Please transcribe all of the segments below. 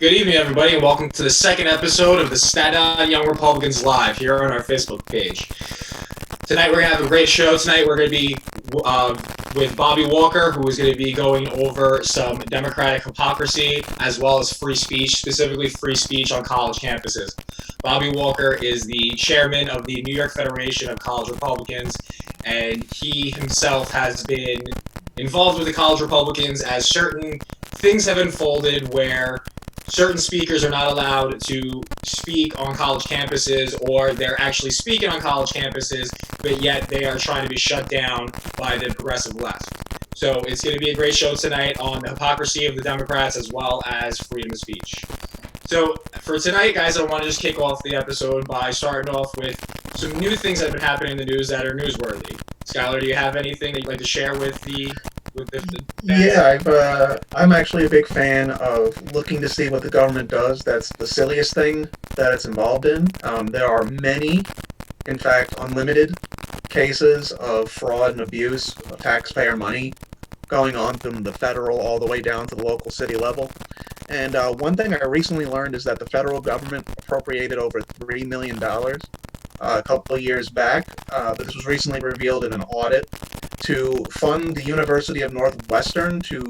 Good evening, everybody, and welcome to the second episode of the Staten Island Young Republicans Live here on our Facebook page. Tonight we're going to have a great show. Tonight we're going to be with Bobby Walker, who is going to be going over some Democratic hypocrisy as well as free speech, specifically free speech on college campuses. Bobby Walker is the chairman of the New York Federation of College Republicans, and he himself has been involved with the college Republicans as certain things have unfolded where certain speakers are not allowed to speak on college campuses, or they're actually speaking on college campuses, but yet they are trying to be shut down by the progressive left. So it's going to be a great show tonight on the hypocrisy of the Democrats as well as freedom of speech. So for tonight, guys, I want to just kick off the episode by starting off with some new things that have been happening in the news that are newsworthy. Skyler, do you have anything that you'd like to share with the I'm actually a big fan of looking to see what the government does. That's the silliest thing that it's involved in. There are many, in fact, unlimited cases of fraud and abuse of taxpayer money going on from the federal all the way down to the local city level. And one thing I recently learned is that the federal government appropriated over $3 million a couple of years back. But this was recently revealed in an audit to fund the University of Northwestern to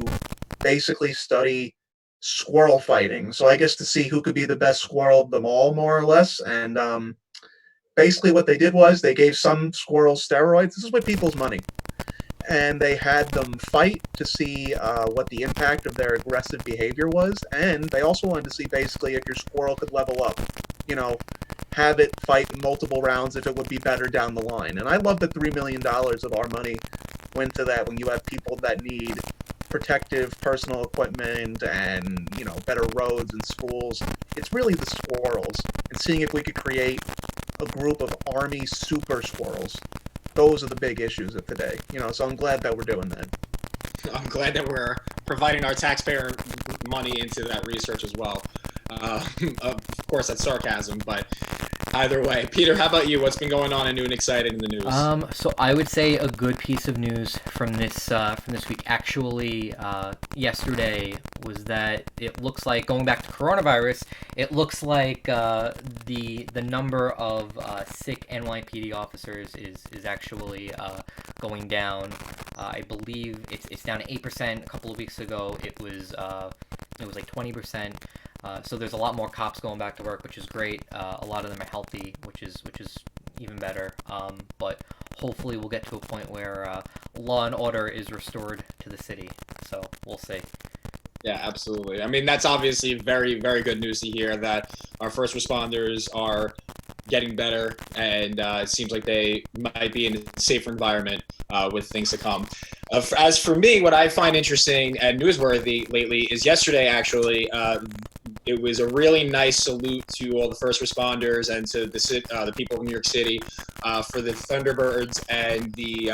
basically study squirrel fighting. So I guess to see who could be the best squirrel of them all, more or less. And basically what they did was they gave some squirrels steroids. This is with people's money. And they had them fight to see what the impact of their aggressive behavior was. And they also wanted to see basically if your squirrel could level up. You know, have it fight multiple rounds if it would be better down the line. And I love that $3 million of our money went to that when you have people that need protective personal equipment and, you know, better roads and schools. It's really the squirrels and seeing if we could create a group of army super squirrels. Those are the big issues of today, you know, so I'm glad that we're doing that. I'm glad that we're providing our taxpayer money into that research as well. Of course, that's sarcasm, but either way. Peter, how about you? What's been going on and new and exciting in the news? So I would say a good piece of news from this week, actually, yesterday, was that it looks like, going back to coronavirus, it looks like the number of sick NYPD officers is actually going down. I believe it's down to 8%. A couple of weeks ago, it was like 20%. So there's a lot more cops going back to work, which is great. A lot of them are healthy, which is even better. But hopefully we'll get to a point where law and order is restored to the city. So we'll see. Yeah, absolutely. I mean, that's obviously very, very good news to hear that our first responders are getting better, and it seems like they might be in a safer environment with things to come. As for me, what I find interesting and newsworthy lately is yesterday, actually, it was a really nice salute to all the first responders and to the people of New York City for the Thunderbirds and the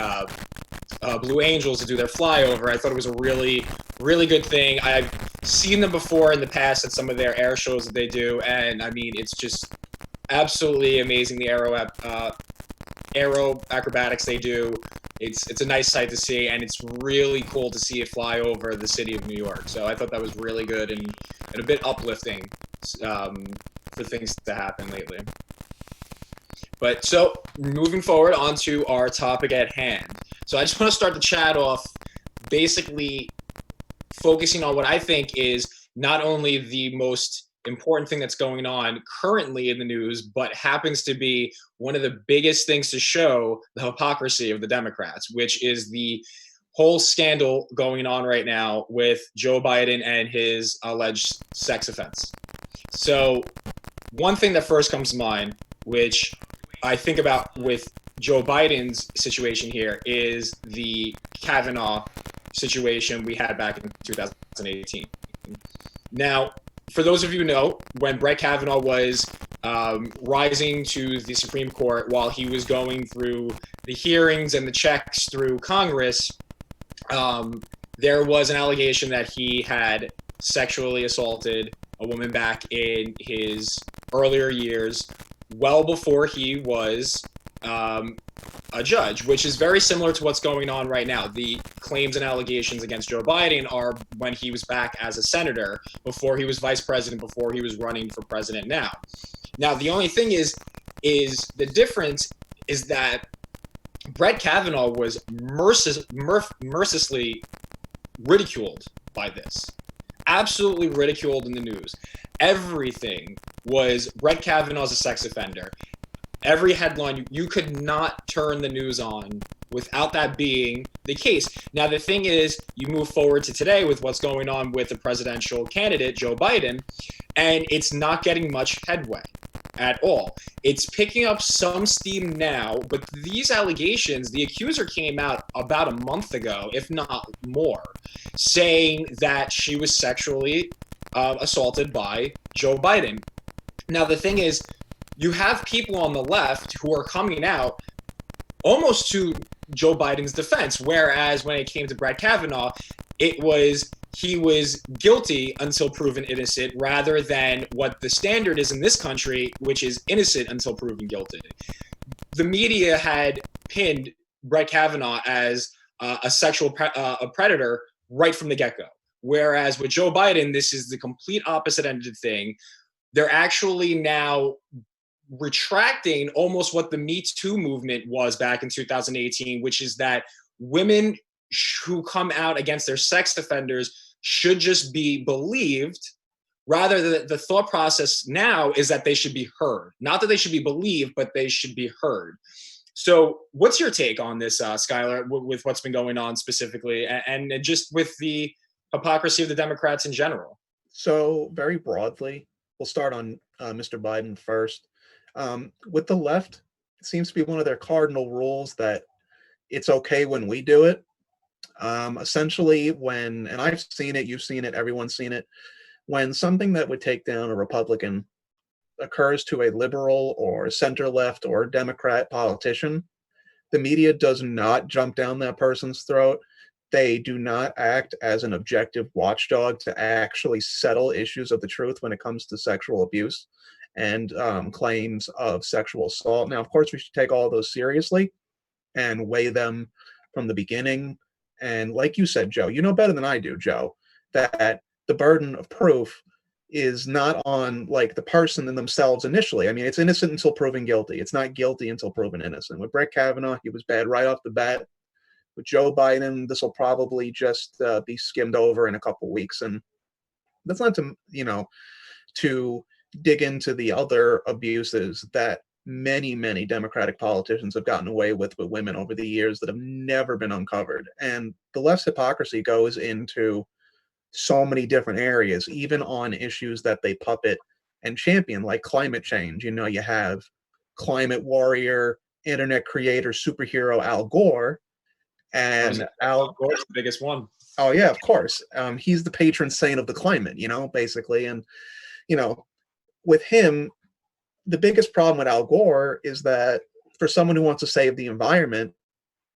Blue Angels to do their flyover. I thought it was a really, really good thing. I've seen them before in the past at some of their air shows that they do, and I mean, it's just absolutely amazing, the aero acrobatics they do. It's a nice sight to see, and it's really cool to see it fly over the city of New York. So I thought that was really good and a bit uplifting for things to happen lately. But so moving forward onto our topic at hand. So I just want to start the chat off basically focusing on what I think is not only the most important thing that's going on currently in the news, but happens to be one of the biggest things to show the hypocrisy of the Democrats, which is the whole scandal going on right now with Joe Biden and his alleged sex offense. So one thing that first comes to mind, which I think about with Joe Biden's situation here, is the Kavanaugh situation we had back in 2018. Now, for those of you who know, when Brett Kavanaugh was rising to the Supreme Court while he was going through the hearings and the checks through Congress, there was an allegation that he had sexually assaulted a woman back in his earlier years, well before he was a judge, which is very similar to what's going on right now. The claims and allegations against Joe Biden are when he was back as a senator, before he was vice president, before he was running for president now. Now, the only thing is the difference is that Brett Kavanaugh was mercilessly ridiculed by this. Absolutely ridiculed in the news. Everything was Brett Kavanaugh's a sex offender. Every headline, you could not turn the news on without that being the case. Now, the thing is, you move forward to today with what's going on with the presidential candidate, Joe Biden, and it's not getting much headway at all. It's picking up some steam now, but these allegations, the accuser came out about a month ago, if not more, saying that she was sexually assaulted by Joe Biden. Now, the thing is, you have people on the left who are coming out almost to Joe Biden's defense, whereas when it came to Brett Kavanaugh, it was he was guilty until proven innocent, rather than what the standard is in this country, which is innocent until proven guilty. The media had pinned Brett Kavanaugh as a sexual predator right from the get-go, whereas with Joe Biden, this is the complete opposite-ended thing. They're actually now retracting almost what the Me Too movement was back in 2018, which is that women who come out against their sex offenders should just be believed. Rather, the thought process now is that they should be heard. Not that they should be believed, but they should be heard. So what's your take on this, Skyler, with what's been going on specifically, and just with the hypocrisy of the Democrats in general? So very broadly, we'll start on Mr. Biden first. With the left, it seems to be one of their cardinal rules that it's okay when we do it. Essentially, and I've seen it, you've seen it, everyone's seen it, when something that would take down a Republican occurs to a liberal or center-left or Democrat politician, the media does not jump down that person's throat. They do not act as an objective watchdog to actually settle issues of the truth when it comes to sexual abuse and claims of sexual assault. Now, of course, we should take all of those seriously and weigh them from the beginning. And like you said, Joe, you know better than I do, Joe, that the burden of proof is not on like the person in themselves initially. I mean, it's innocent until proven guilty. It's not guilty until proven innocent. With Brett Kavanaugh, he was bad right off the bat. With Joe Biden, this will probably just be skimmed over in a couple weeks. And that's not to dig into the other abuses that many, many Democratic politicians have gotten away with women over the years that have never been uncovered. And the left's hypocrisy goes into so many different areas, even on issues that they puppet and champion, like climate change. You know, you have climate warrior, internet creator, superhero Al Gore. And Al Gore's the biggest one. Oh, yeah, of course. He's the patron saint of the climate, basically. And, with him, the biggest problem with Al Gore is that for someone who wants to save the environment,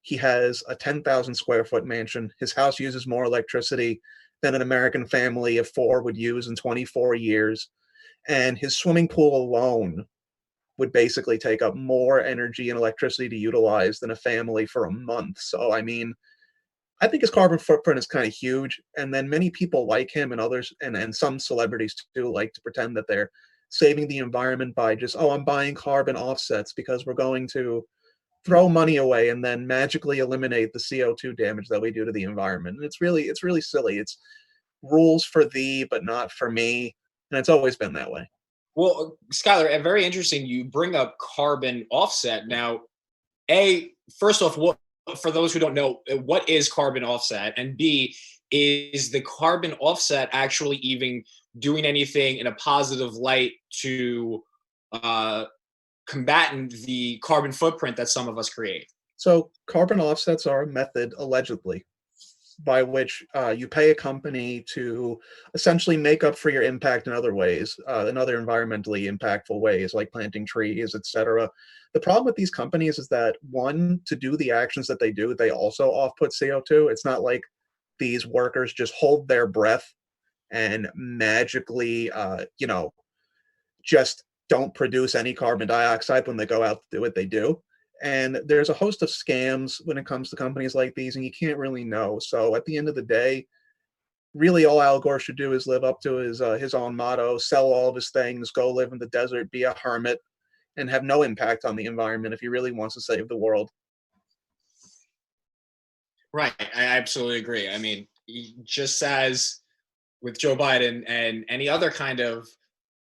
he has a 10,000 square foot mansion. His house uses more electricity than an American family of 4 would use in 24 years. And his swimming pool alone would basically take up more energy and electricity to utilize than a family for a month. So, I mean, I think his carbon footprint is kind of huge. And then many people like him and others, and some celebrities too, like to pretend that they're saving the environment by just, I'm buying carbon offsets because we're going to throw money away and then magically eliminate the CO2 damage that we do to the environment. And it's really silly. It's rules for thee, but not for me. And it's always been that way. Well, Skyler, very interesting. You bring up carbon offset. Now, first off, for those who don't know, what is carbon offset? And B, is the carbon offset actually even doing anything in a positive light to combatant the carbon footprint that some of us create? So carbon offsets are a method, allegedly, by which you pay a company to essentially make up for your impact in other ways, in other environmentally impactful ways, like planting trees, etc. The problem with these companies is that, one, to do the actions that they do, they also off-put CO2. It's not like these workers just hold their breath and magically, just don't produce any carbon dioxide when they go out to do what they do. And there's a host of scams when it comes to companies like these, and you can't really know. So at the end of the day, really all Al Gore should do is live up to his own motto, sell all of his things, go live in the desert, be a hermit, and have no impact on the environment if he really wants to save the world. Right. I absolutely agree. I mean, just as with Joe Biden and any other kind of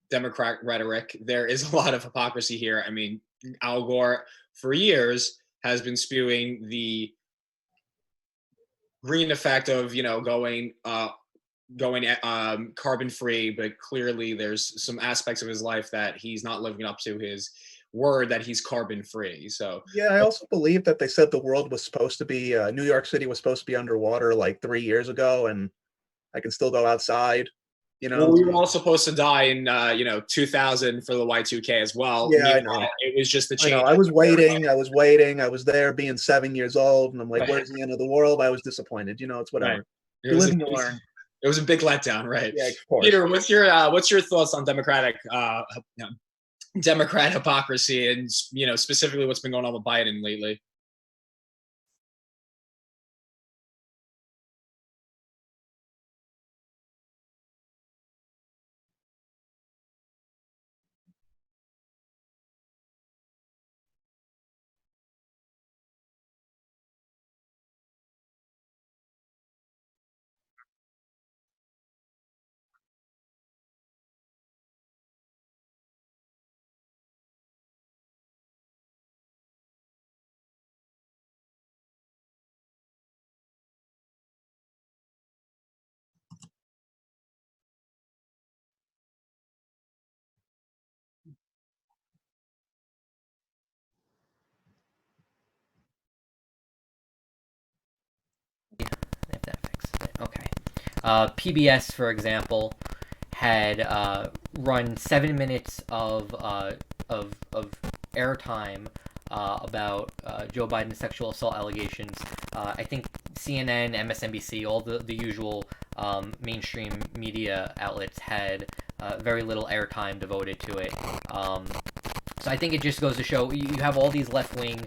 Democrat rhetoric, there is a lot of hypocrisy here. I mean, Al Gore for years has been spewing the green effect of, going carbon free, but clearly there's some aspects of his life that he's not living up to his word that he's carbon free. So yeah, I also believe that they said the world was supposed to be New York City was supposed to be underwater like 3 years ago, and I can still go outside. Well, we were all supposed to die in 2000 for the Y2K as well. Yeah, I know. It was just the change. I was waiting. I was there being 7 years old, and I'm like, where's the end of the world? I was disappointed. It's whatever. Right. You live and you learn. It was a big letdown, right? Yeah, of course. Peter, what's your thoughts on Democrat hypocrisy and specifically what's been going on with Biden lately? If that fixes it. Okay. PBS, for example, had run 7 minutes of airtime about Joe Biden's sexual assault allegations. I think CNN, MSNBC, all the usual mainstream media outlets had very little airtime devoted to it. So I think it just goes to show you have all these left wing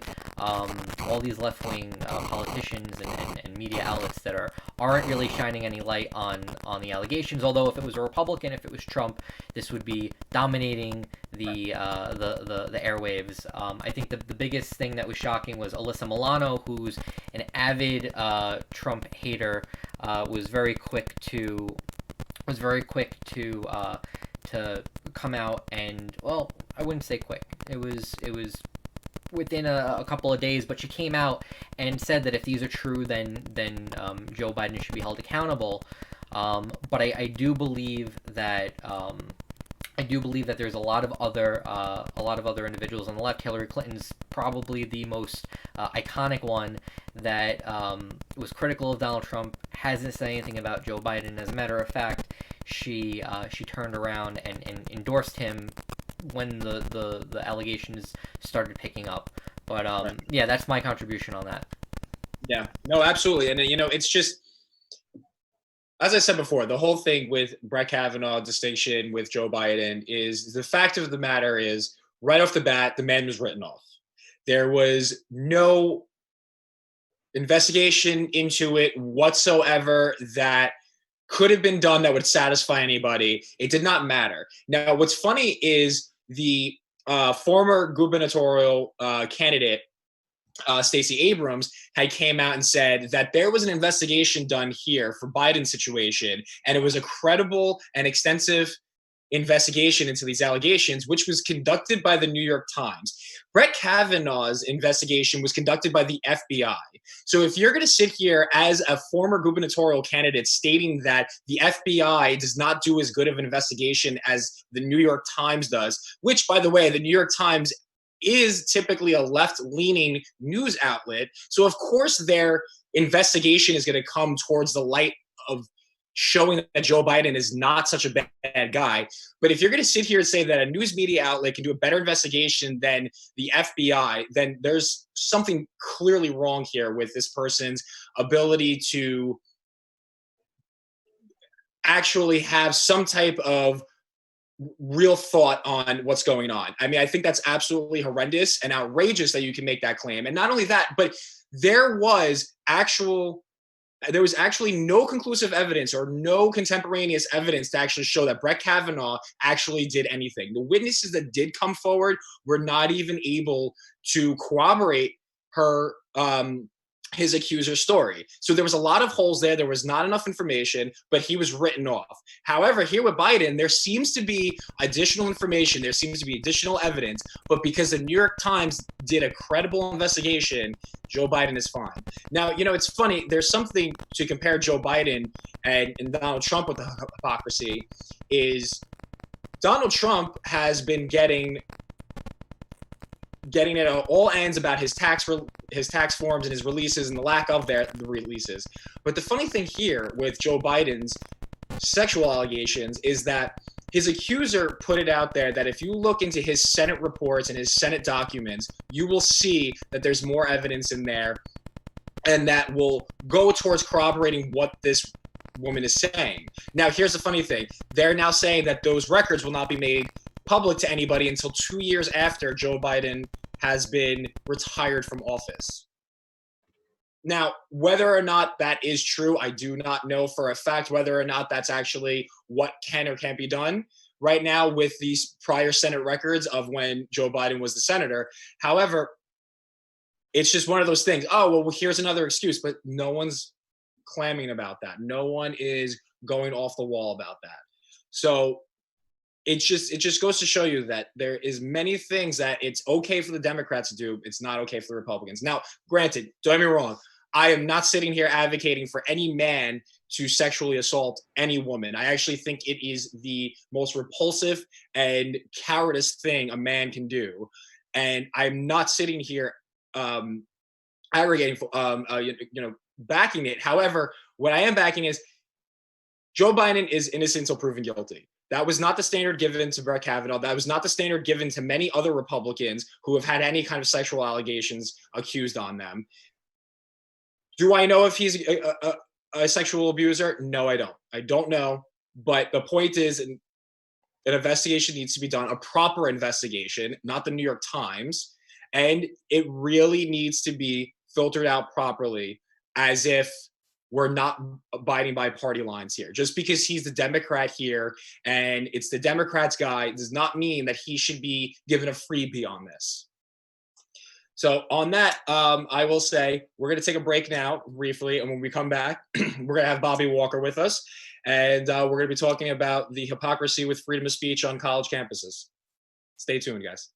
politicians and media outlets that aren't really shining any light on the allegations. Although if it was a Republican, if it was Trump, this would be dominating the airwaves. I think the biggest thing that was shocking was Alyssa Milano, who's an avid Trump hater, was very quick to come out and, well, I wouldn't say quick. It was within a couple of days, but she came out and said that if these are true, then Joe Biden should be held accountable. But I do believe that there's a lot of other individuals on the left. Hillary Clinton's probably the most iconic one that was critical of Donald Trump, hasn't said anything about Joe Biden. As a matter of fact, she turned around and endorsed him when the allegations started picking up. But Right. Yeah, that's my contribution on that. Yeah, no, absolutely. And it's just, as I said before, the whole thing with Brett Kavanaugh distinction with Joe Biden is the fact of the matter is, right off the bat, the man was written off. There was no investigation into it whatsoever that could have been done that would satisfy anybody. It did not matter. Now, what's funny is the former gubernatorial candidate, Stacey Abrams, had came out and said that there was an investigation done here for Biden's situation, and it was a credible and extensive investigation into these allegations, which was conducted by the New York Times. Brett Kavanaugh's investigation was conducted by the FBI. So if you're going to sit here as a former gubernatorial candidate stating that the FBI does not do as good of an investigation as the New York Times does, which, by the way, the New York Times is typically a left-leaning news outlet, so of course their investigation is going to come towards the light of showing that Joe Biden is not such a bad guy. But if you're going to sit here and say that a news media outlet can do a better investigation than the FBI, then there's something clearly wrong here with this person's ability to actually have some type of real thought on what's going on. I mean, I think that's absolutely horrendous and outrageous that you can make that claim. And not only that, but there was actually no conclusive evidence or no contemporaneous evidence to actually show that Brett Kavanaugh actually did anything. The witnesses that did come forward were not even able to corroborate her his accuser's story. So there was a lot of holes there. There was not enough information, but he was written off. However, here with Biden, there seems to be additional information. There seems to be additional evidence. But because the New York Times did a credible investigation, Joe Biden is fine. Now, it's funny. There's something to compare Joe Biden and Donald Trump with the hypocrisy is Donald Trump has been getting it at all ends about his tax forms and his releases and the lack of the releases. But the funny thing here with Joe Biden's sexual allegations is that his accuser put it out there that if you look into his Senate reports and his Senate documents, you will see that there's more evidence in there and that will go towards corroborating what this woman is saying. Now, here's the funny thing. They're now saying that those records will not be made public to anybody until 2 years after Joe Biden has been retired from office. Now, whether or not that is true, I do not know for a fact whether or not that's actually what can or can't be done right now with these prior Senate records of when Joe Biden was the senator. However, it's just one of those things. Oh, well, here's another excuse, but no one's clamming about that. No one is going off the wall about that. So it just goes to show you that there is many things that it's okay for the Democrats to do. It's not okay for the Republicans. Now, granted, don't get me wrong. I am not sitting here advocating for any man to sexually assault any woman. I actually think it is the most repulsive and cowardice thing a man can do. And I'm not sitting here aggregating, backing it. However, what I am backing is Joe Biden is innocent until proven guilty. That was not the standard given to Brett Kavanaugh. That was not the standard given to many other Republicans who have had any kind of sexual allegations accused on them. Do I know if he's a sexual abuser? No, I don't. I don't know. But the point is, an investigation needs to be done, a proper investigation, not the New York Times. And it really needs to be filtered out properly, as if we're not abiding by party lines here. Just because he's the Democrat here and it's the Democrats' guy does not mean that he should be given a freebie on this. So on that, I will say we're going to take a break now briefly. And when we come back, we're going to have Bobby Walker with us. And we're going to be talking about the hypocrisy with freedom of speech on college campuses. Stay tuned, guys.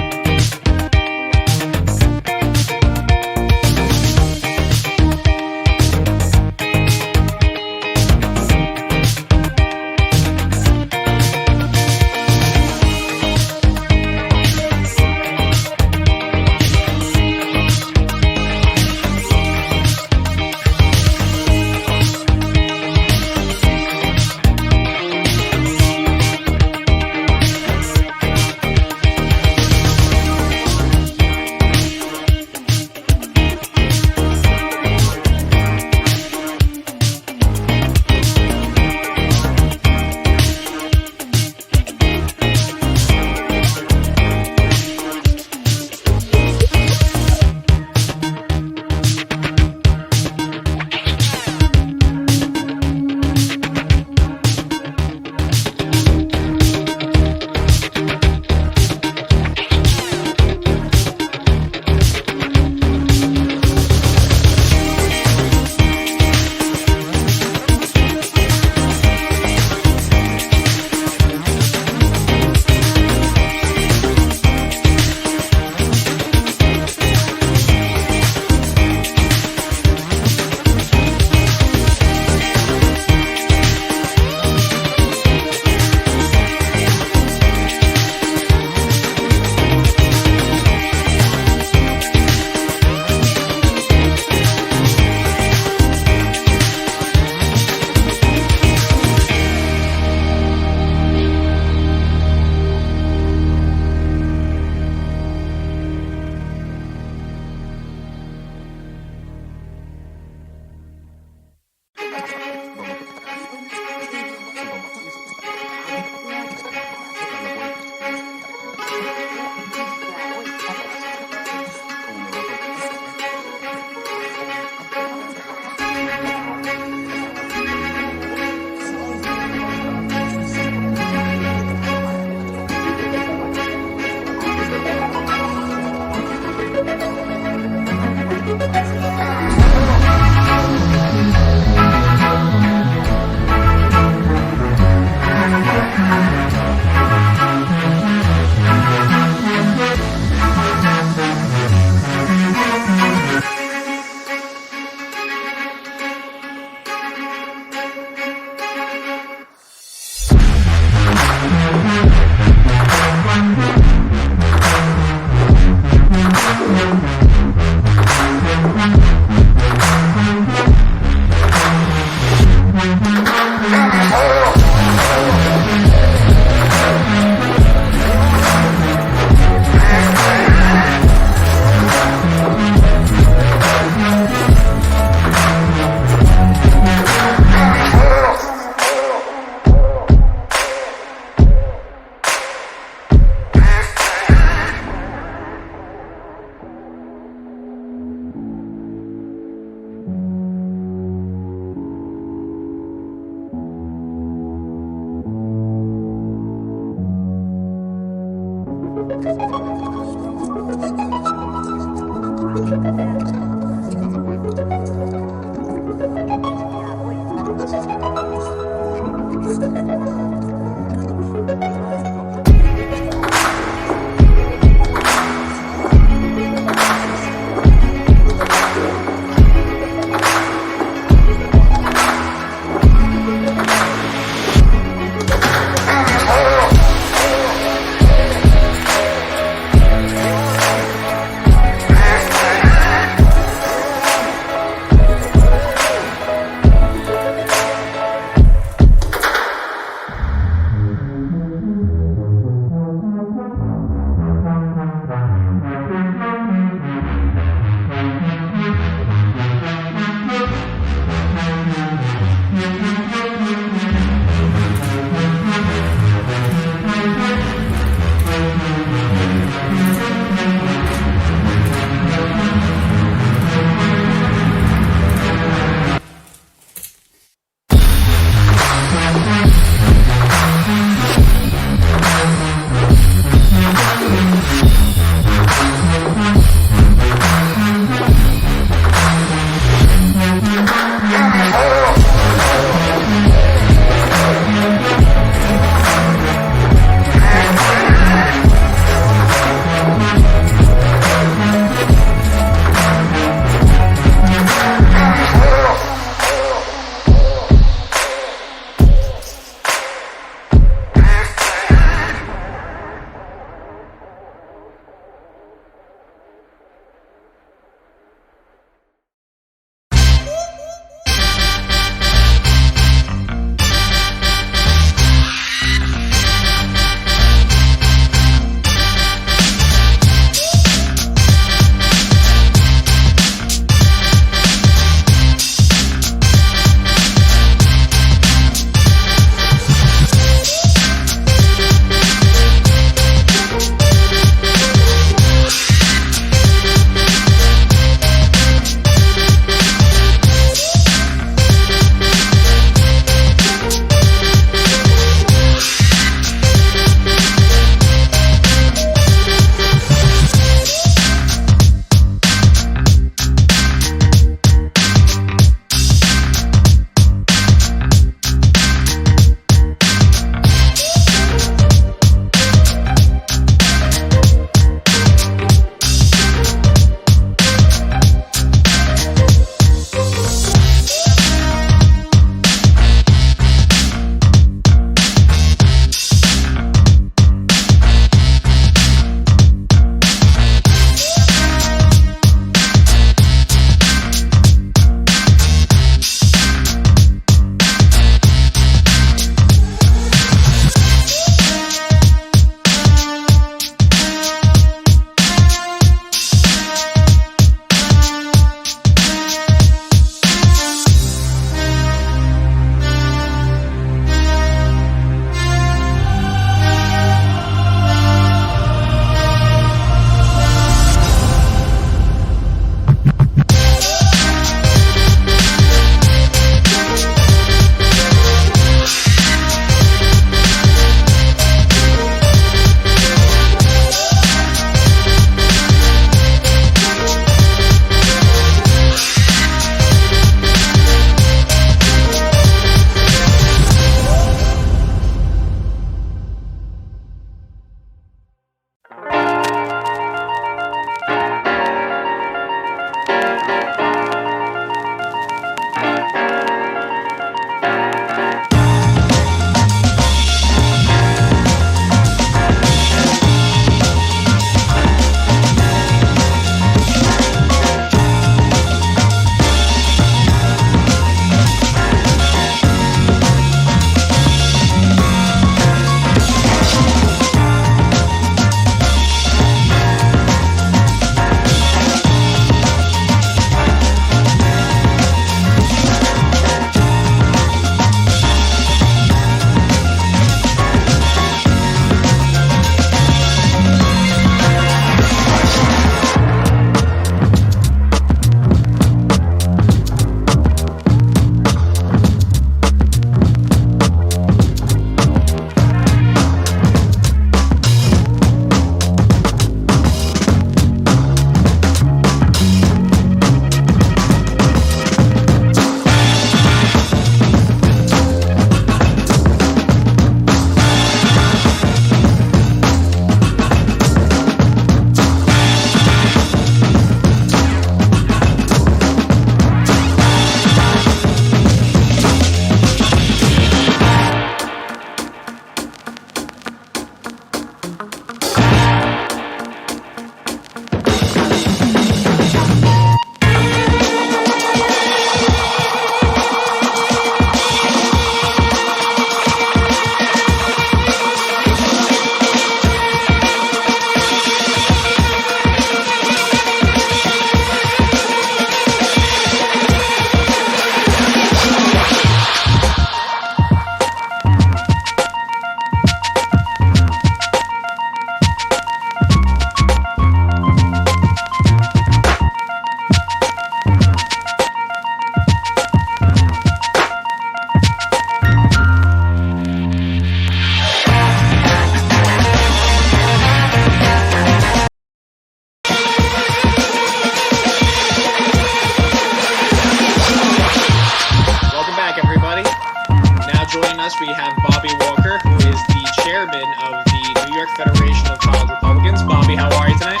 chairman of the New York Federation of College Republicans. Bobby, how are you tonight?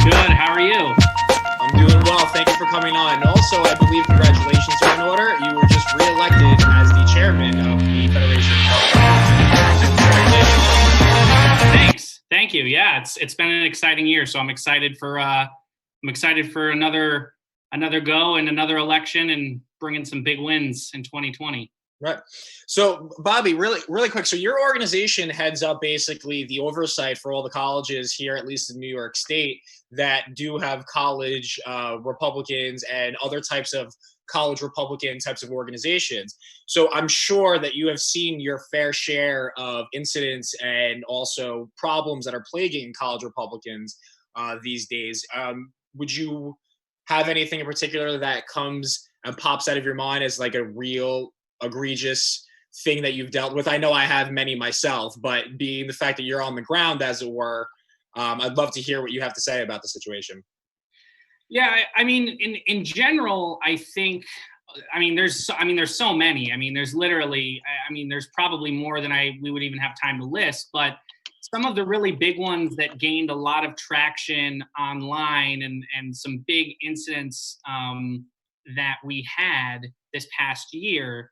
Good. How are you? I'm doing well. Thank you for coming on. And also, I believe congratulations are in order. You were just reelected as the chairman of the Federation of College Republicans. Thanks. Thank you. Yeah, it's been an exciting year, so I'm excited for another go and another election and bringing some big wins in 2020. Right. So, Bobby, really quick. So your organization heads up basically the oversight for all the colleges here, at least in New York State, that do have college Republicans and other types of college Republican types of organizations. So I'm sure that you have seen your fair share of incidents and also problems that are plaguing college Republicans these days. Would you have anything in particular that comes and pops out of your mind as like a real egregious thing that you've dealt with? I know I have many myself, but being the fact that you're on the ground, as it were, I'd love to hear what you have to say about the situation. Yeah, I mean, in general, I think, there's so many. There's literally, there's probably more than we would even have time to list, but some of the really big ones that gained a lot of traction online and some big incidents that we had this past year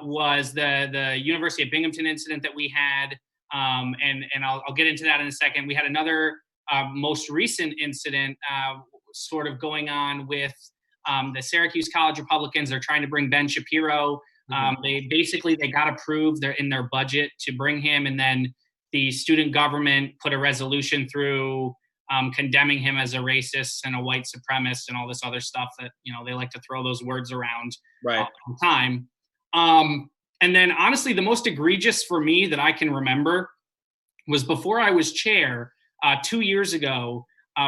was the University of Binghamton incident that we had, and I'll get into that in a second. We had another most recent incident sort of going on with the Syracuse College Republicans. They're trying to bring Ben Shapiro. They got approved in their budget to bring him, and then the student government put a resolution through condemning him as a racist and a white supremacist and all this other stuff that, they like to throw those words around all the time. And then honestly, the most egregious for me that I can remember was before I was chair 2 years ago.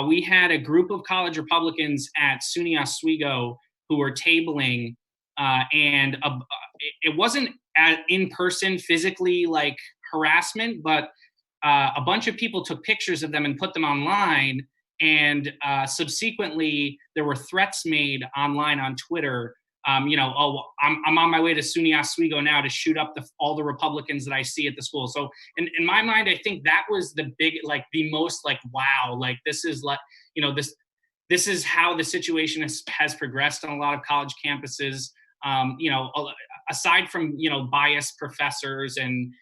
We had a group of college Republicans at SUNY Oswego who were tabling, and it wasn't in person physically like harassment, but a bunch of people took pictures of them and put them online. And subsequently, there were threats made online on Twitter. I'm on my way to SUNY Oswego now to shoot up all the Republicans that I see at the school. So in my mind, I think that was the most wow, this is this is how the situation has progressed on a lot of college campuses. Aside from, biased professors and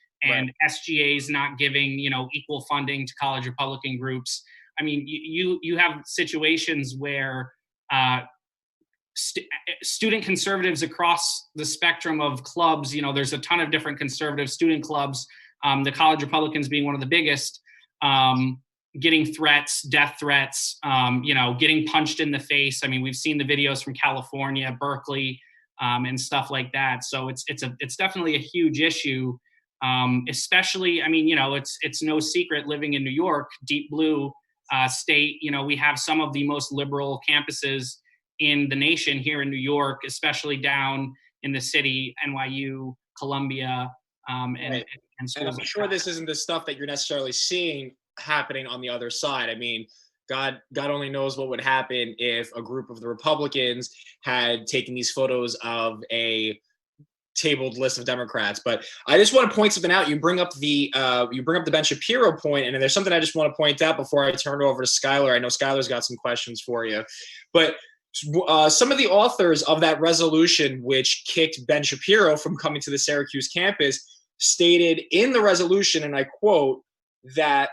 SGAs not giving, equal funding to college Republican groups. You have situations where student conservatives across the spectrum of clubs, there's a ton of different conservative student clubs, the college Republicans being one of the biggest, getting threats, death threats, getting punched in the face. We've seen the videos from California, Berkeley, and stuff like that. So it's definitely a huge issue. Especially, it's no secret living in New York, deep blue state, we have some of the most liberal campuses in the nation here in New York, especially down in the city, NYU, Columbia, and schools. And I'm sure this isn't the stuff that you're necessarily seeing happening on the other side. God only knows what would happen if a group of the Republicans had taken these photos of a tabled list of Democrats. But I just want to point something out. You bring up the Ben Shapiro point, and there's something I just want to point out before I turn it over to Skyler. I know Skyler's got some questions for you, but some of the authors of that resolution, which kicked Ben Shapiro from coming to the Syracuse campus, stated in the resolution, and I quote, that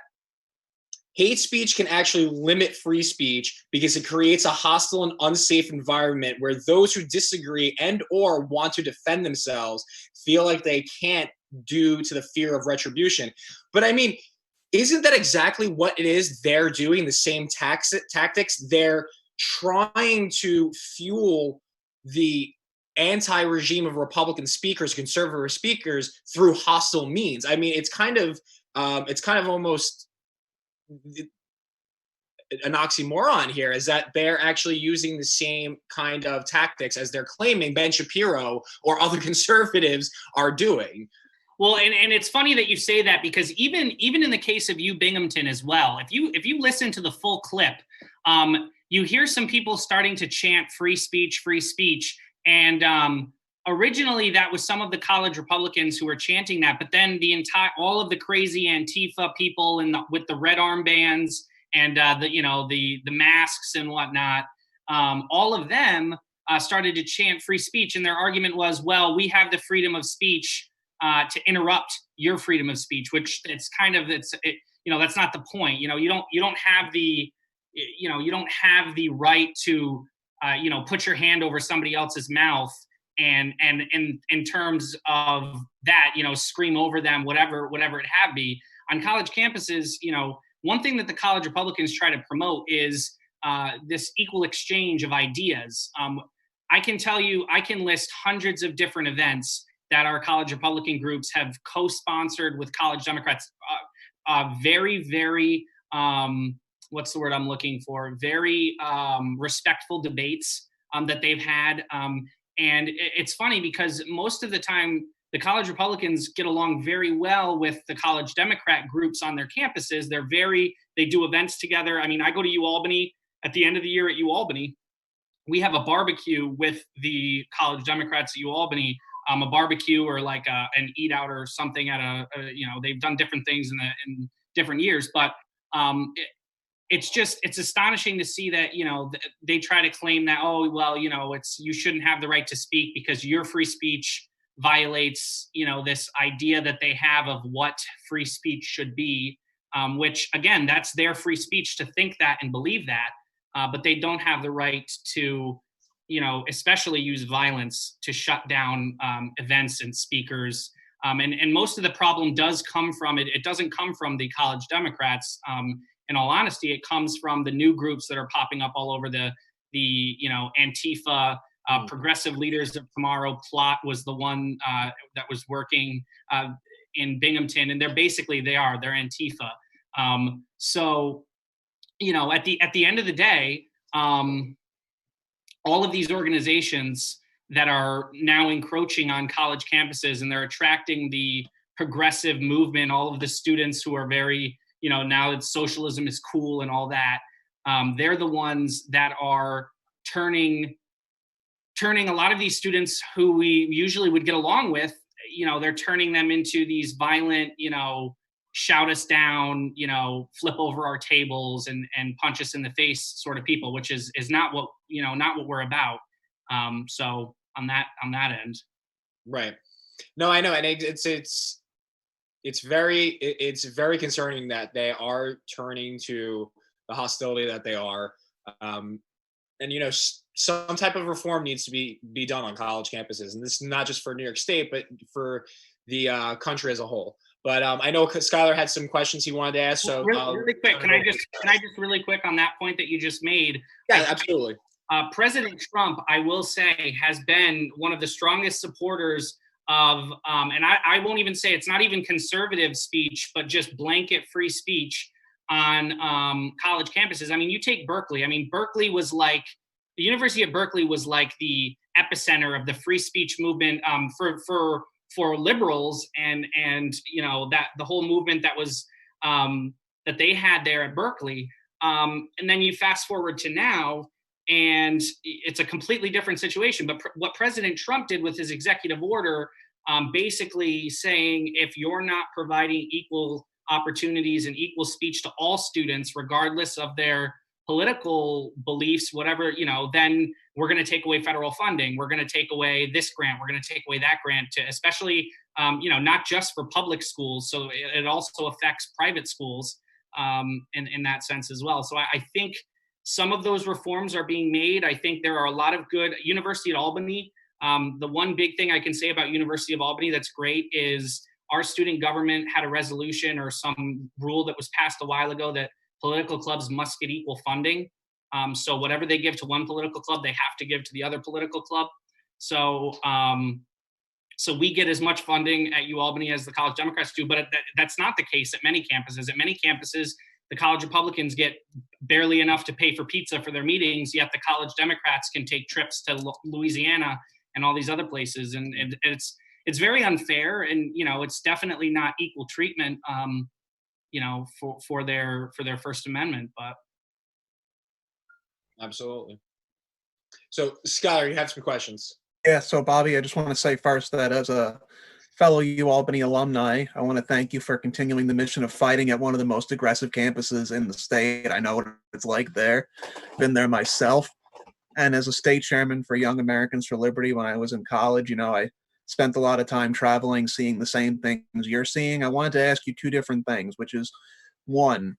hate speech can actually limit free speech because it creates a hostile and unsafe environment where those who disagree and or want to defend themselves feel like they can't due to the fear of retribution. But isn't that exactly what it is they're doing? The same tactics. They're trying to fuel the anti-regime of Republican speakers, conservative speakers, through hostile means. It's kind of almost an oxymoron here, is that they're actually using the same kind of tactics as they're claiming Ben Shapiro or other conservatives are doing. Well, and it's funny that you say that, because even in the case of Binghamton as well, if you listen to the full clip, you hear some people starting to chant free speech, and originally that was some of the college Republicans who were chanting that, but then all of the crazy Antifa people with the red armbands and the masks and whatnot, all of them started to chant free speech, and their argument was, well, we have the freedom of speech to interrupt your freedom of speech, which that's not the point. You don't have the right to put your hand over somebody else's mouth and in terms of that, scream over them, whatever it have be. On college campuses, one thing that the college Republicans try to promote is this equal exchange of ideas. I can tell you, I can list hundreds of different events that our college Republican groups have co-sponsored with college Democrats. Very, very, what's the word I'm looking for? Very respectful debates that they've had. And it's funny because most of the time, the college Republicans get along very well with the college Democrat groups on their campuses. They do events together. I mean, I go to UAlbany at the end of the year at UAlbany. We have a barbecue with the college Democrats at UAlbany, a barbecue or like an eat out or something at they've done different things in different years, but it's astonishing to see that, they try to claim that, oh, well, you shouldn't have the right to speak because your free speech violates, this idea that they have of what free speech should be, which again, that's their free speech to think that and believe that. But they don't have the right to, especially use violence to shut down events and speakers. And most of the problem does come from it. It doesn't come from the college Democrats. In all honesty, it comes from the new groups that are popping up all over the Antifa, Progressive Leaders of Tomorrow. Plot was the one that was working in Binghamton, and they're Antifa. So, at the end of the day, all of these organizations that are now encroaching on college campuses, and they're attracting the progressive movement, all of the students who are very, now that socialism is cool and all that, they're the ones that are turning a lot of these students who we usually would get along with, they're turning them into these violent, shout us down, flip over our tables and punch us in the face sort of people, which is not what we're about. So on that end. Right. No, I know. And it's very concerning that they are turning to the hostility that they are. And, some type of reform needs to be done on college campuses. And this is not just for New York State, but for the country as a whole. But I know Skyler had some questions he wanted to ask. So really quick, can I just really quick on that point that you just made? Yeah, absolutely. President Trump, I will say, has been one of the strongest supporters of, and I won't even say it's not even conservative speech, but just blanket free speech on college campuses. I mean, you take Berkeley. I mean, the University of Berkeley was like the epicenter of the free speech movement for liberals, and that the whole movement that was that they had there at Berkeley. And then you fast forward to now, and it's a completely different situation. But what President Trump did with his executive order, basically saying if you're not providing equal opportunities and equal speech to all students, regardless of their political beliefs, whatever, then we're going to take away federal funding. We're going to take away this grant. We're going to take away that grant, to especially, not just for public schools. So it also affects private schools in that sense as well. So I think some of those reforms are being made. I think there are a lot of good. University at Albany. The one big thing I can say about University of Albany that's great is our student government had a resolution or some rule that was passed a while ago that political clubs must get equal funding. So whatever they give to one political club, they have to give to the other political club. So so we get as much funding at UAlbany as the college Democrats do, but that's not the case at many campuses. At many campuses, the college Republicans get barely enough to pay for pizza for their meetings, yet the college Democrats can take trips to Louisiana and all these other places. And it's very unfair, and it's definitely not equal treatment. For their First Amendment, but absolutely. So, Skyler, you have some questions. Yeah, so Bobby, I just want to say first that as a fellow U Albany alumni, I want to thank you for continuing the mission of fighting at one of the most aggressive campuses in the state. I know what it's like there. Been there myself. And as a state chairman for Young Americans for Liberty when I was in college, I spent a lot of time traveling, seeing the same things you're seeing. I wanted to ask you two different things, which is one,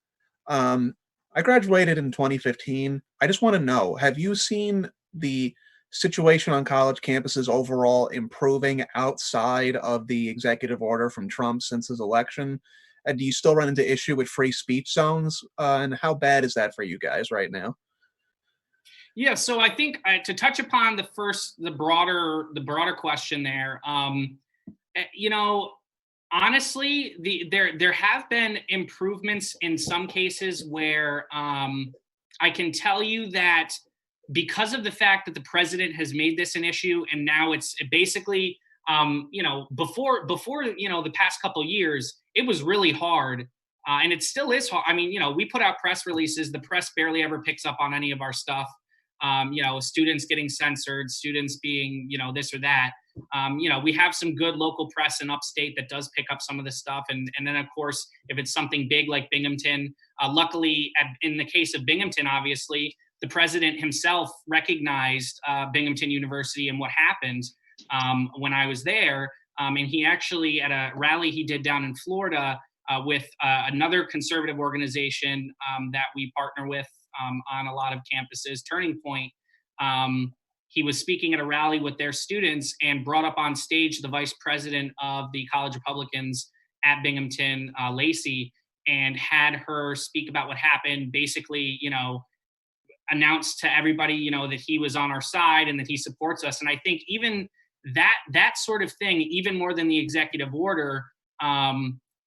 I graduated in 2015. I just want to know, have you seen the situation on college campuses overall improving outside of the executive order from Trump since his election? And do you still run into issue with free speech zones? And how bad is that for you guys right now? Yeah, so I think to touch upon the broader question there, you know, honestly, there have been improvements in some cases where I can tell you that because of the fact that the president has made this an issue, and now it's basically, before the past couple years, it was really hard. And it still is hard. I mean, we put out press releases. The press barely ever picks up on any of our stuff. Students getting censored, students being, this or that. We have some good local press in upstate that does pick up some of this stuff. And then, of course, if it's something big like Binghamton, luckily, in the case of Binghamton, obviously, the president himself recognized Binghamton University and what happened when I was there. And he actually, at a rally he did down in Florida with another conservative organization that we partner with on a lot of campuses, Turning Point, he was speaking at a rally with their students and brought up on stage the vice president of the College Republicans at Binghamton, Lacey, and had her speak about what happened, basically, announced to everybody, that he was on our side and that he supports us. And I think even that sort of thing, even more than the executive order,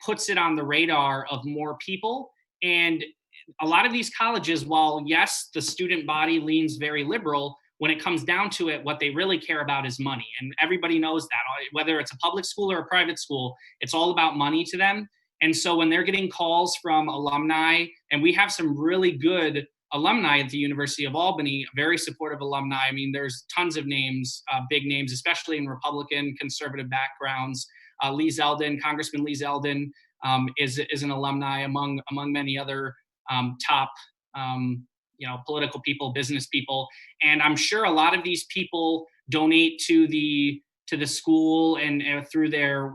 puts it on the radar of more people. And a lot of these colleges, while yes, the student body leans very liberal, when it comes down to it, what they really care about is money. And everybody knows that, whether it's a public school or a private school, it's all about money to them. And so when they're getting calls from alumni, and we have some really good alumni at the University of Albany, very supportive alumni. I mean, there's tons of names, big names, especially in Republican conservative backgrounds. Lee Zeldin, Congressman Lee Zeldin, is an alumni among many other top political people, business people. And I'm sure a lot of these people donate to the school and through their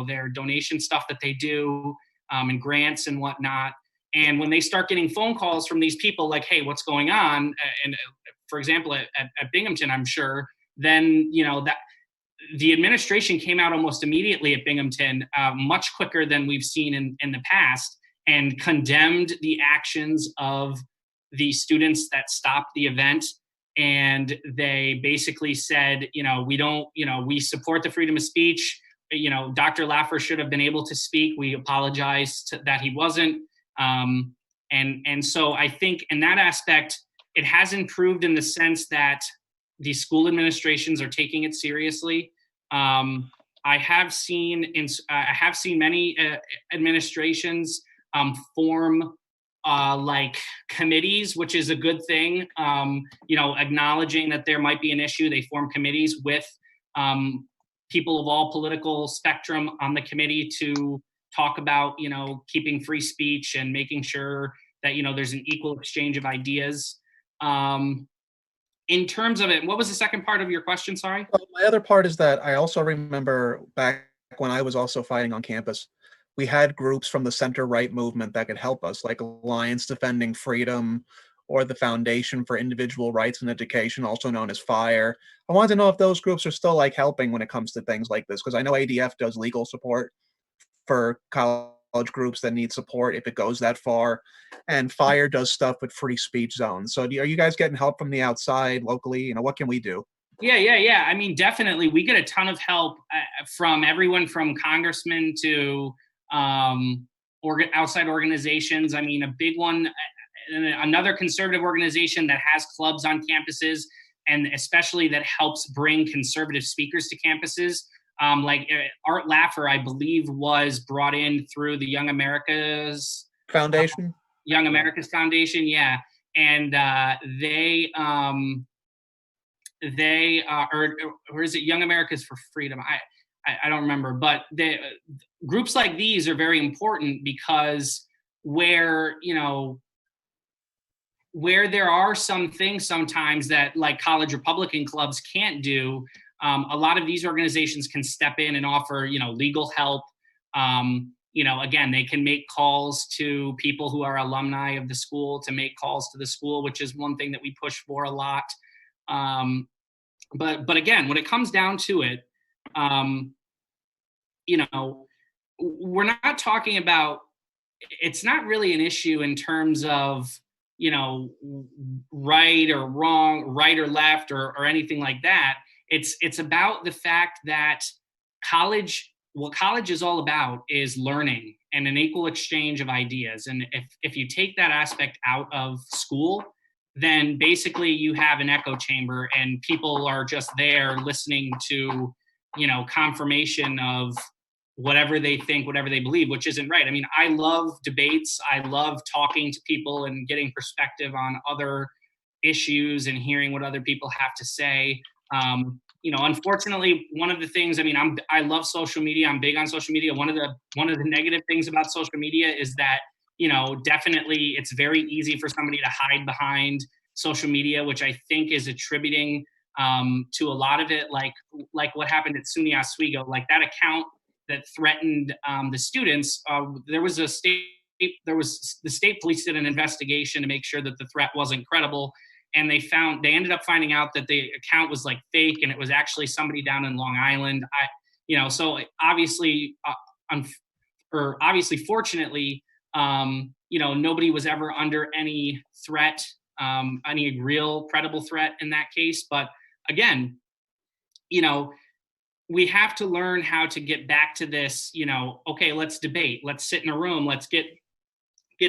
their donation stuff that they do and grants and whatnot. And when they start getting phone calls from these people like, hey, what's going on? And for example, at Binghamton, I'm sure, then, that the administration came out almost immediately at Binghamton, much quicker than we've seen in the past, and condemned the actions of the students that stopped the event. And they basically said, we support the freedom of speech. Dr. Laffer should have been able to speak. We apologize that he wasn't. And so I think in that aspect, it has improved in the sense that the school administrations are taking it seriously. I have seen many administrations form like committees, which is a good thing. Acknowledging that there might be an issue, they form committees with people of all political spectrum on the committee to talk about, keeping free speech and making sure that, there's an equal exchange of ideas. In terms of it, what was the second part of your question? Sorry. Well, my other part is that I also remember back when I was also fighting on campus, we had groups from the center-right movement that could help us, like Alliance Defending Freedom or the Foundation for Individual Rights and Education, also known as SIYR. I wanted to know if those groups are still helping when it comes to things like this, because I know ADF does legal support for college groups that need support if it goes that far, and SIYR does stuff with free speech zones. So are you guys getting help from the outside locally? What can we do? Yeah. I mean, definitely, we get a ton of help from everyone from congressmen to outside organizations. I mean, a big one, another conservative organization that has clubs on campuses, and especially that helps bring conservative speakers to campuses. Like Art Laffer, I believe, was brought in through the Young America's Foundation. Young America's Foundation, yeah. And they they or is it Young Americans for Freedom? I don't remember, but groups like these are very important because where where there are some things sometimes that like college Republican clubs can't do, a lot of these organizations can step in and offer, legal help. Again, they can make calls to people who are alumni of the school to make calls to the school, which is one thing that we push for a lot. But again, when it comes down to it, we're not talking about, it's not really an issue in terms of, right or wrong, right or left, or anything like that. It's about the fact that what college is all about is learning and an equal exchange of ideas. And if you take that aspect out of school, then basically you have an echo chamber and people are just there listening to, confirmation of whatever they think, whatever they believe, which isn't right. I mean, I love debates. I love talking to people and getting perspective on other issues and hearing what other people have to say. Unfortunately, one of the things, I love social media. I'm big on social media. One of the negative things about social media is that, definitely it's very easy for somebody to hide behind social media, which I think is attributing to a lot of it, like what happened at SUNY Oswego, like that account that threatened the students. The state police did an investigation to make sure that the threat wasn't credible. And they ended up finding out that the account was like fake and it was actually somebody down in Long Island. So obviously, fortunately, nobody was ever under any threat, any real credible threat in that case. But again, we have to learn how to get back to this, okay, let's debate, let's sit in a room, let's get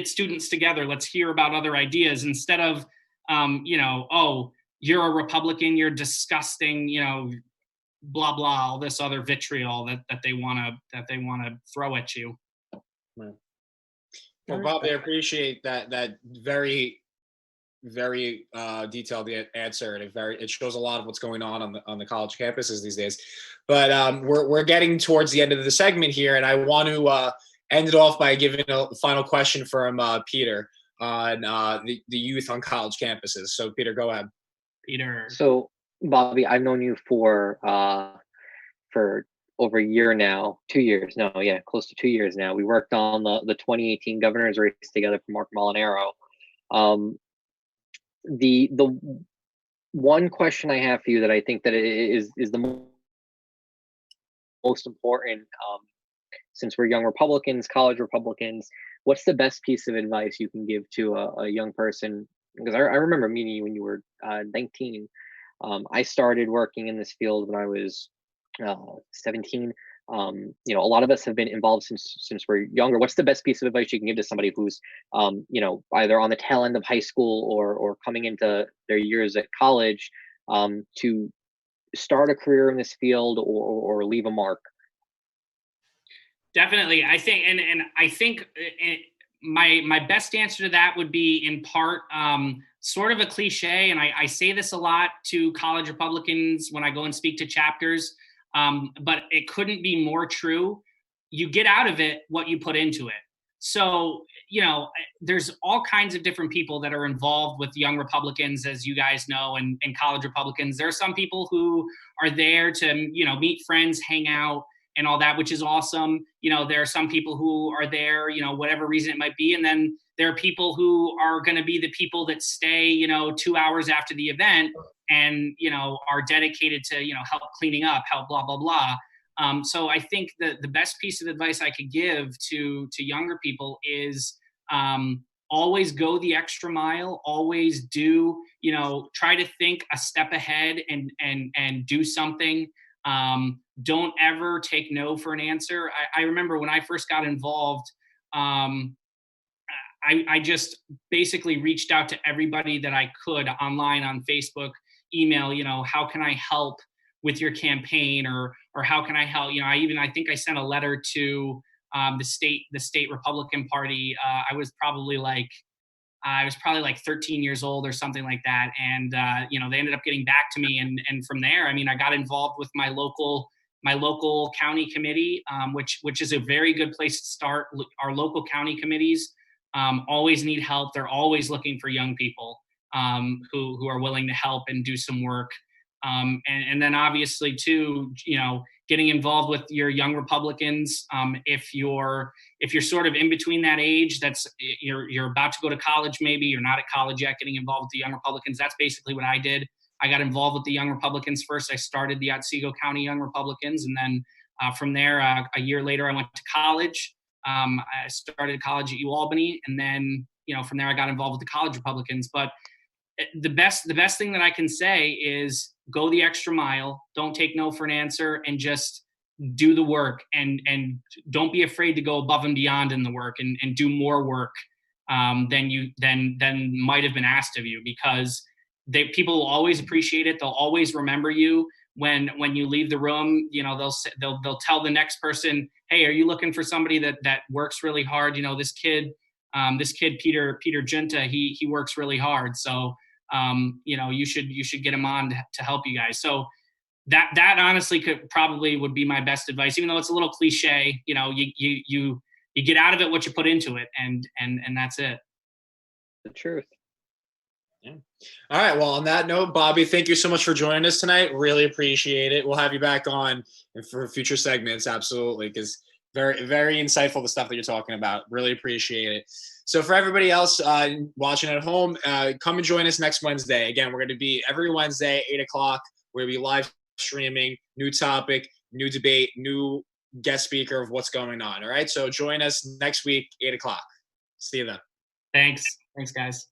students together, let's hear about other ideas instead of, oh, you're a Republican, you're disgusting, blah, blah, all this other vitriol that they want to throw at you. Well, Bob, I appreciate that very, very detailed answer, and it shows a lot of what's going on the college campuses these days. But we're getting towards the end of the segment here, and I want to end it off by giving a final question from Peter on the youth on college campuses. So, Peter, go ahead. Peter. So, Bobby, I've known you for over a year now, 2 years now, close to 2 years now. We worked on the 2018 governor's race together for Mark Molinaro. The one question I have for you that I think that is the most important, since we're young Republicans, college Republicans, what's the best piece of advice you can give to a young person? Because I remember meeting you when you were 19. I started working in this field when I was 17. A lot of us have been involved since we're younger. What's the best piece of advice you can give to somebody who's, either on the tail end of high school or coming into their years at college, to start a career in this field or leave a mark? Definitely. I think, and I think my best answer to that would be in part sort of a cliche. And I say this a lot to college Republicans when I go and speak to chapters, but it couldn't be more true. You get out of it what you put into it. So, there's all kinds of different people that are involved with young Republicans, as you guys know, and college Republicans. There are some people who are there to, meet friends, hang out, and all that, which is awesome. There are some people who are there, whatever reason it might be. And then there are people who are going to be the people that stay, 2 hours after the event and, are dedicated to, help cleaning up, help blah, blah, blah. So I think that the best piece of advice I could give to younger people is always go the extra mile, always do, try to think a step ahead and do something. Don't ever take no for an answer. I remember when I first got involved, I just basically reached out to everybody that I could online, on Facebook, email, how can I help with your campaign, or how can I help? I think I sent a letter to the state Republican Party. I was probably like I was probably like 13 years old or something like that. And, they ended up getting back to me. And from there, I mean, I got involved with my local county committee, which is a very good place to start. Our local county committees always need help. They're always looking for young people who are willing to help and do some work. And then obviously too, getting involved with your young Republicans. If you're sort of in between that age, that's you're about to go to college, maybe you're not at college yet, getting involved with the young Republicans. That's basically what I did. I got involved with the Young Republicans first. I started the Otsego County Young Republicans, and then from there, a year later, I went to college. I started college at UAlbany, and then from there, I got involved with the College Republicans. But the best thing that I can say is go the extra mile. Don't take no for an answer, and just do the work. And don't be afraid to go above and beyond in the work, and do more work than might have been asked of you, because people will always appreciate it. They'll always remember you when you leave the room. They'll tell the next person, hey, are you looking for somebody that works really hard? This kid Peter Giunta, he works really hard. So you should get him on to help you guys. So that honestly would be my best advice, even though it's a little cliche. You get out of it what you put into it, and that's it. The truth. Yeah. All right. Well, on that note, Bobby, thank you so much for joining us tonight. Really appreciate it. We'll have you back on for future segments. Absolutely. Because very, very insightful, the stuff that you're talking about. Really appreciate it. So for everybody else watching at home, come and join us next Wednesday. Again, we're going to be every Wednesday, 8:00. We're going to be live streaming, new topic, new debate, new guest speaker of what's going on. All right. So join us next week, 8:00. See you then. Thanks, guys.